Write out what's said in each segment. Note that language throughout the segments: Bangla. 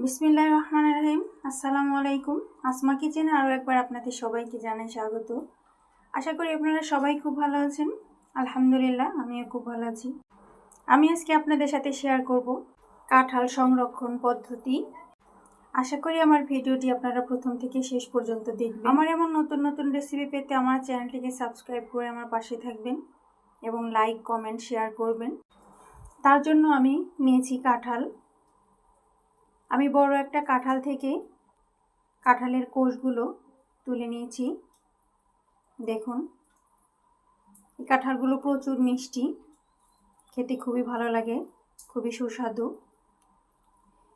বিসমিল্লাহির রহমানির রহিম। আসসালামু আলাইকুম। আসমা কিচেনে আরও একবার আপনাদের সবাইকে জানাই স্বাগত। আশা করি আপনারা সবাই খুব ভালো আছেন। আলহামদুলিল্লাহ, আমিও খুব ভালো আছি। আমি আজকে আপনাদের সাথে শেয়ার করব কাঁঠাল সংরক্ষণ পদ্ধতি। আশা করি আমার ভিডিওটি আপনারা প্রথম থেকে শেষ পর্যন্ত দেখবেন। আমার এমন নতুন নতুন রেসিপি পেতে আমার চ্যানেলটিকে সাবস্ক্রাইব করে আমার পাশে থাকবেন এবং লাইক, কমেন্ট, শেয়ার করবেন। তার জন্য আমি নিয়েছি কাঁঠাল। আমি বড় একটা কাঁঠাল থেকে কাঁঠালের কোষগুলো তুলে নিয়েছি। দেখুন, এই কাঁঠালগুলো প্রচুর মিষ্টি, খেতে খুবই ভালো লাগে, খুবই সুস্বাদু।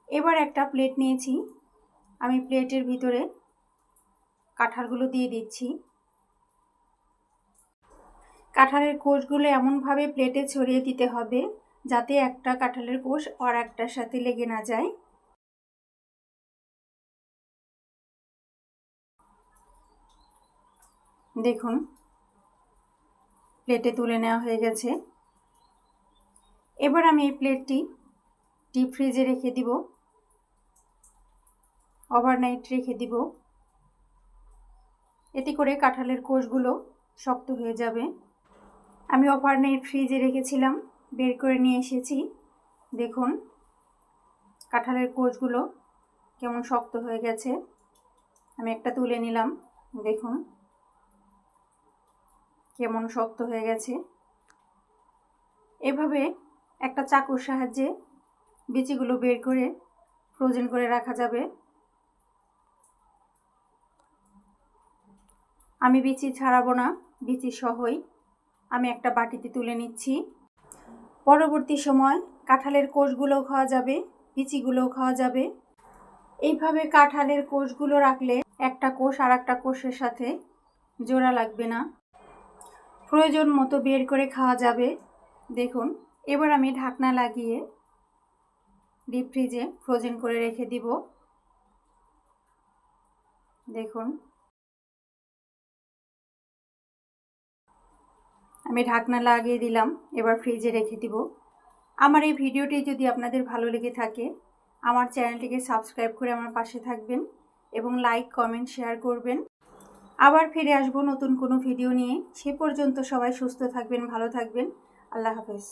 এবার একটা প্লেট নিয়েছি, আমি প্লেটের ভিতরে কাঁঠালগুলো দিয়ে দিচ্ছি। কাঁঠালের কোষগুলো এমনভাবে প্লেটে ছড়িয়ে দিতে হবে যাতে একটা কাঁঠালের কোষ আর একটার সাথে লেগে না যায়। দেখুন, প্লেটে তুলে নেওয়া হয়ে গেছে। এবার আমি এই প্লেটটি ডিপ ফ্রিজে রেখে দিব, ওভারনাইট রেখে দিব। এতে করে কাঁঠালের কোষগুলো শক্ত হয়ে যাবে। আমি ওভারনাইট ফ্রিজে রেখেছিলাম, বের করে নিয়ে এসেছি। দেখুন, কাঁঠালের কোষগুলো কেমন শক্ত হয়ে গেছে। আমি একটা তুলে নিলাম, দেখুন কেমন শক্ত হয়ে গেছে। এভাবে একটা চাকুর সাহায্যে বিচিগুলো বের করে ফ্রোজেন করে রাখা যাবে। আমি বিচি ছাড়াবো না, বিচি সহই আমি একটা বাটিতে তুলে নিচ্ছি। পরবর্তী সময় কাঁঠালের কোষগুলোও খাওয়া যাবে, বিচিগুলোও খাওয়া যাবে। এইভাবে কাঁঠালের কোষগুলো রাখলে একটা কোষ আর একটা কোষের সাথে জোড়া লাগবে না, প্রয়োজন মতো বের করে খাওয়া যাবে। দেখুন, এবার আমি ঢাকনা লাগিয়ে ডিপ ফ্রিজে ফ্রোজেন করে রেখে দিব। দেখুন, আমি ঢাকনা লাগিয়ে দিলাম, এবার ফ্রিজে রেখে দিব। আমার এই ভিডিওটি যদি আপনাদের ভালো লেগে থাকে আমার চ্যানেলটিকে সাবস্ক্রাইব করে আমার পাশে থাকবেন এবং লাইক, কমেন্ট, শেয়ার করবেন। আবার ফিরে আসবো নতুন কোনো ভিডিও নিয়ে। সে পর্যন্ত সবাই সুস্থ থাকবেন, ভালো থাকবেন। আল্লাহ হাফেজ।